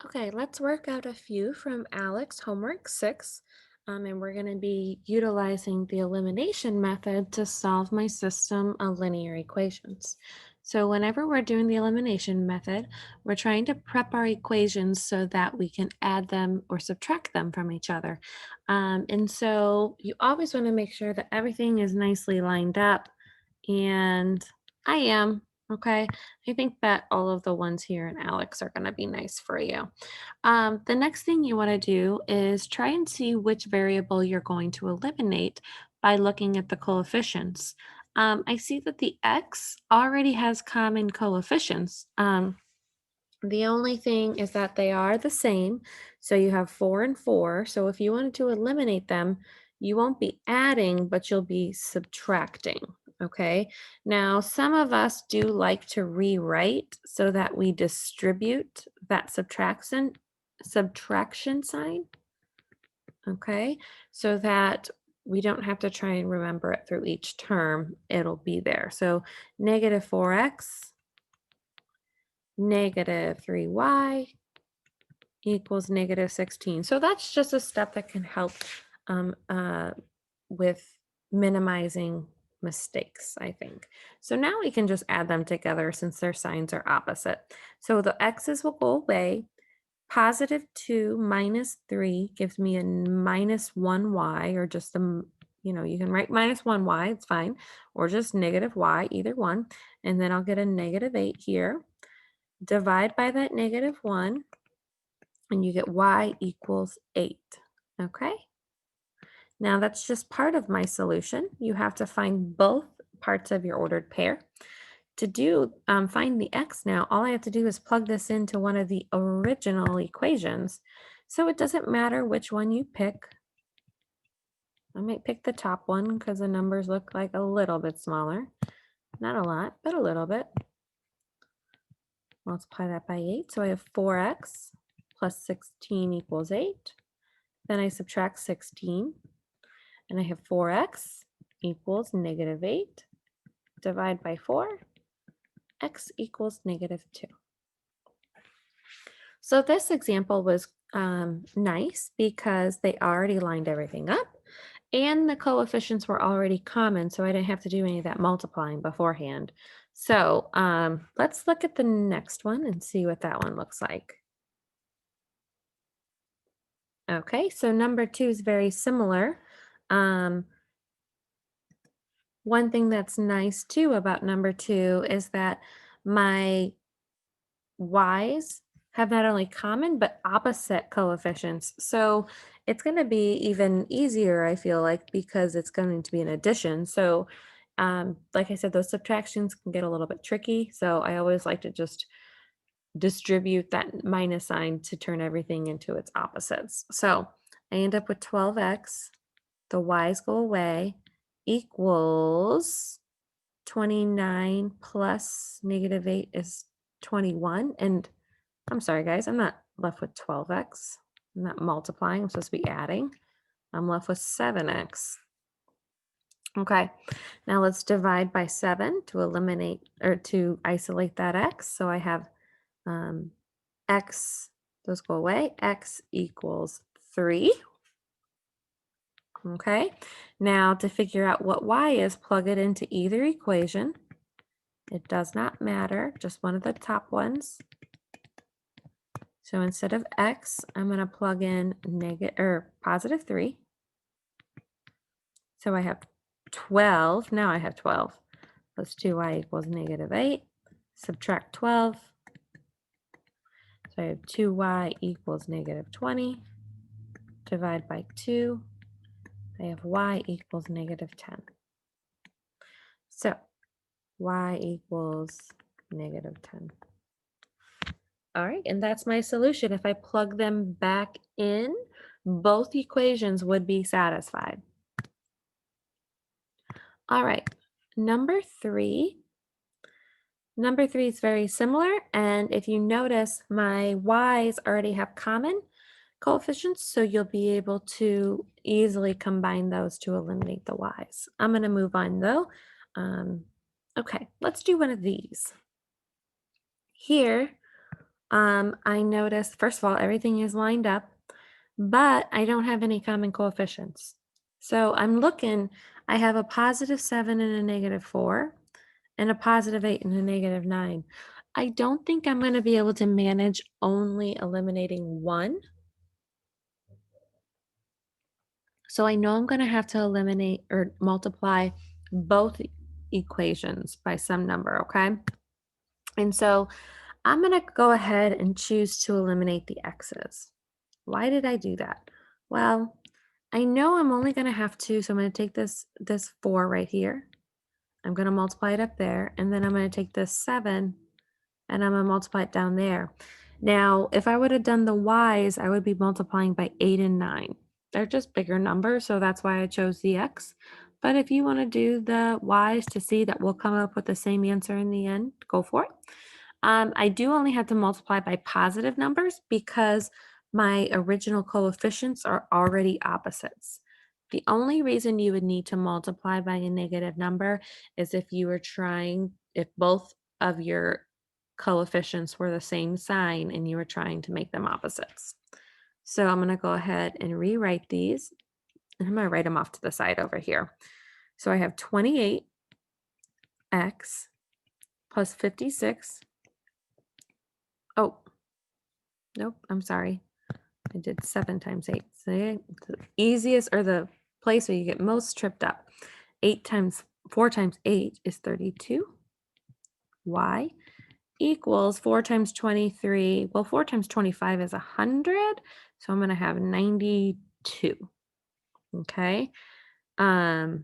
Okay, let's work out a few from Alex homework 6. And we're going to be utilizing the elimination method to solve my system of linear equations. So whenever we're doing the elimination method, we're trying to prep our equations so that we can add them or subtract them from each other. And so you always want to make sure that everything is nicely lined up. And I am, okay? I think that all of the ones here in Alex are going to be nice for you. The next thing you want to do is try and see which variable you're going to eliminate by looking at the coefficients. I see that the x already has common coefficients. The only thing is that they are the same. So you have 4 and 4. So if you wanted to eliminate them, you won't be adding, but you'll be subtracting. Okay. Now, some of us do like to rewrite so that we distribute that subtraction sign. Okay. So that we don't have to try and remember it through each term. It'll be there. So negative 4x, negative 3y equals negative 16. So that's just a step that can help um, uh, with minimizing mistakes, I think. So now we can just add them together since their signs are opposite. So the x's will go away. Positive 2 minus 3 gives me a minus 1y, or just you can write minus 1y, it's fine, or just negative y, either one. And then I'll get a negative 8 here. Divide by that negative 1 and you get y equals 8. Okay, now that's just part of my solution. You have to find both parts of your ordered pair. To find the x now, all I have to do is plug this into one of the original equations. So it doesn't matter which one you pick. I might pick the top one because the numbers look like a little bit smaller. Not a lot, but a little bit. Multiply that by 8. So I have 4x plus 16 equals 8. Then I subtract 16, and I have 4x equals negative 8. Divide by 4, x equals negative 2. So this example was nice because they already lined everything up and the coefficients were already common, so I didn't have to do any of that multiplying beforehand. So let's look at the next one and see what that one looks like. Okay, so number 2 is very similar. Um, One thing that's nice too about number 2 is that my y's have not only common but opposite coefficients. So it's going to be even easier, I feel like, because it's going to be an addition. So like I said, those subtractions can get a little bit tricky. So I always like to just distribute that minus sign to turn everything into its opposites. So I end up with 12x, the y's go away, equals 29 plus negative 8 is 21. And I'm sorry, guys, I'm not left with 12x. I'm not multiplying, I'm supposed to be adding. I'm left with 7x. Okay, now let's divide by 7 to eliminate or to isolate that x. So I have x, those go away, x equals 3. Okay, now to figure out what y is, plug it into either equation. It does not matter, just one of the top ones. So instead of x, I'm going to plug in negative or positive 3. So I have 12. Now I have 12 plus 2y equals negative 8. Subtract 12. So I have 2y equals negative 20. Divide by 2. I have y equals negative 10. So y equals negative 10. All right, and that's my solution. If I plug them back in, both equations would be satisfied. All right, number 3. Number 3 is very similar, and if you notice, my y's already have common coefficients, so you'll be able to easily combine those to eliminate the y's. I'm going to move on though. Okay, let's do one of these. Here, I noticed, first of all, everything is lined up, but I don't have any common coefficients. So I'm looking, I have a +7 and a -4 and a +8 and a -9. I don't think I'm going to be able to manage only eliminating one. So I know I'm going to have to eliminate or multiply both equations by some number, okay? And so I'm going to go ahead and choose to eliminate the x's. Why did I do that? Well, I know I'm only going to have two, so I'm going to take this 4 right here. I'm going to multiply it up there, and then I'm going to take this 7 and I'm going to multiply it down there. Now, if I would have done the y's, I would be multiplying by 8 and 9. They're just bigger numbers, so that's why I chose the x. But if you want to do the y's to see that we'll come up with the same answer in the end, go for it. I do only have to multiply by positive numbers because my original coefficients are already opposites. The only reason you would need to multiply by a negative number is if you were trying, if both of your coefficients were the same sign and you were trying to make them opposites. So I'm going to go ahead and rewrite these. And I'm going to write them off to the side over here. So I have 28x plus 56. Oh, nope, I'm sorry. I did 7 times 8. So the easiest, or the place where you get most tripped up. 4 times 8 is 32. Y equals 4 times 23. Well, 4 times 25 is 100. So I'm going to have 92. Okay. Now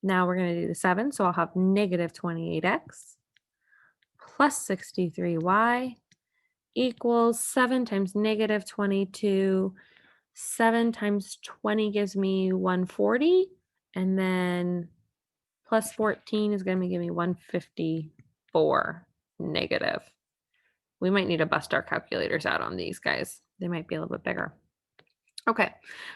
we're going to do the 7. So I'll have negative 28x plus 63y equals 7 times negative 22. 7 times 20 gives me 140. And then plus 14 is going to give me 154 negative. We might need to bust our calculators out on these guys. They might be a little bit bigger. Okay,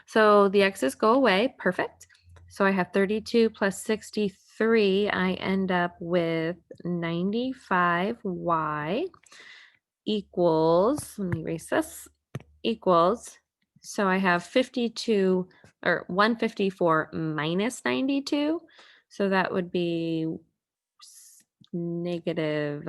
so the x's go away. Perfect. So I have 32 plus 63. I end up with 95y equals, let me erase this, equals, so I have 52 or 154 minus 92. So that would be negative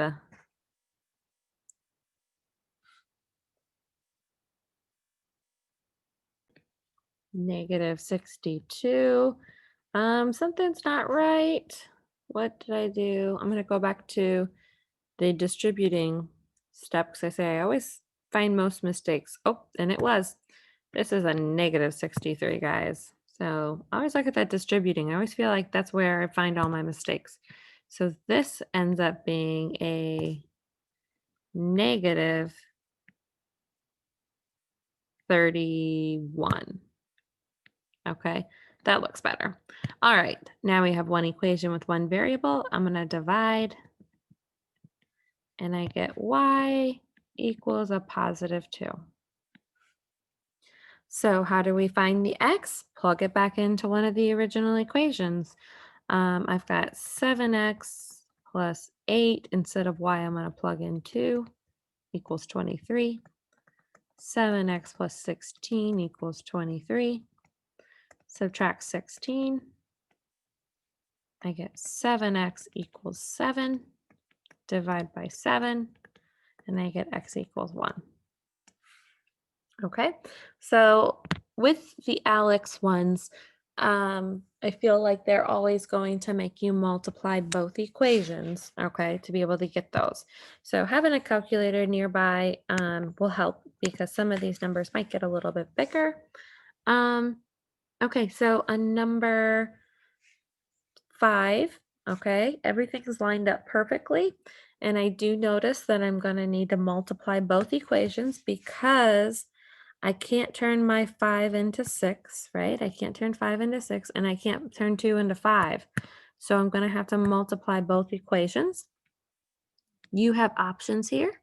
negative 62. Something's not right. What did I do? I'm going to go back to the distributing step because I say I always find most mistakes. Oh, and it was. This is a negative 63, guys. So I always look at that distributing. I always feel like that's where I find all my mistakes. So this ends up being a negative 31. Okay, that looks better. All right, now we have one equation with one variable. I'm going to divide, and I get y equals a positive 2. So how do we find the x? Plug it back into one of the original equations. I've got 7x plus 8 instead of y. I'm going to plug in 2 equals 23. 7x plus 16 equals 23. Subtract 16. I get 7x equals 7. Divide by 7. And I get x equals 1. Okay, so with the Aleks ones, I feel like they're always going to make you multiply both equations, okay, to be able to get those. So having a calculator nearby will help because some of these numbers might get a little bit bigger. Okay, so a number 5, okay, everything is lined up perfectly. And I do notice that I'm going to need to multiply both equations because I can't turn my 5 into 6, right? I can't turn 5 into 6, and I can't turn 2 into 5. So I'm going to have to multiply both equations. You have options here.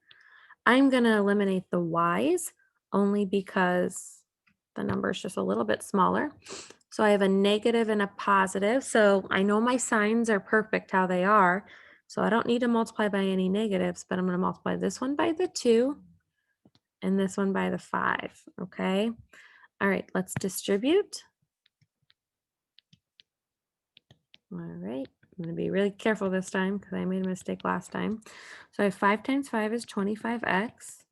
I'm going to eliminate the y's only because the number is just a little bit smaller. So I have a negative and a positive. So I know my signs are perfect how they are, So I don't need to multiply by any negatives, but I'm going to multiply this one by the 2 and this one by the 5, okay? All right, let's distribute. All right, I'm going to be really careful this time because I made a mistake last time. So I have 5 times 5 is 25x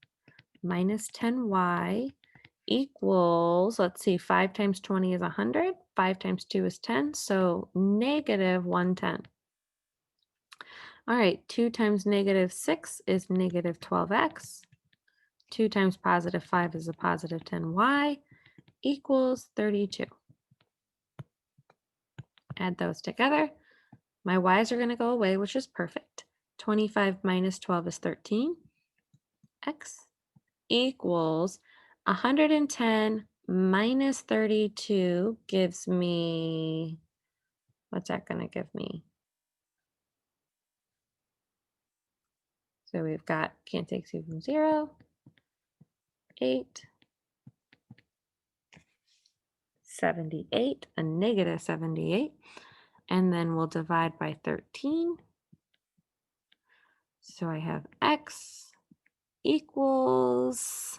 minus 10y equals, let's see, 5 times 20 is 100, 5 times 2 is 10, so negative 110. All right, 2 times negative 6 is negative 12x. 2 times positive 5 is a positive 10y equals 32. Add those together. My y's are going to go away, which is perfect. 25 minus 12 is 13. X equals 110 minus 32 gives me, what's that going to give me? So we've got, can't take 2 from 0, 8, 78, a negative 78. And then we'll divide by 13. So I have x equals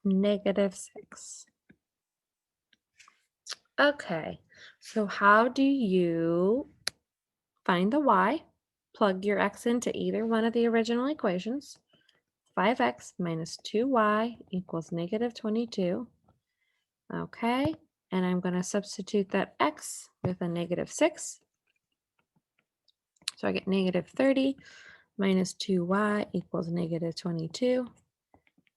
negative 6. Okay, so how do you find the y? Plug your x into either one of the original equations. 5x minus 2y equals negative 22. Okay, and I'm going to substitute that x with a negative 6. So I get negative 30 minus 2y equals negative 22.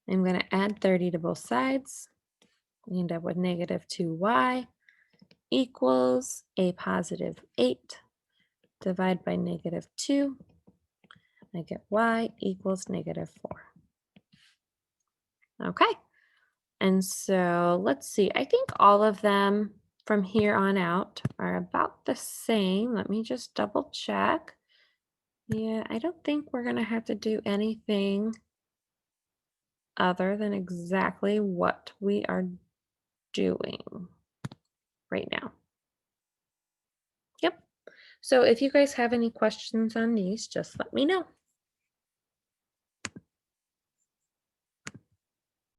I'm going to add 30 to both sides. We end up with negative 2y equals a positive 8. Divide by negative 2. I get y equals negative 4. Okay, and so let's see. I think all of them from here on out are about the same. Let me just double check. Yeah, I don't think we're going to have to do anything other than exactly what we are doing right now. Yep. So if you guys have any questions on these, just let me know.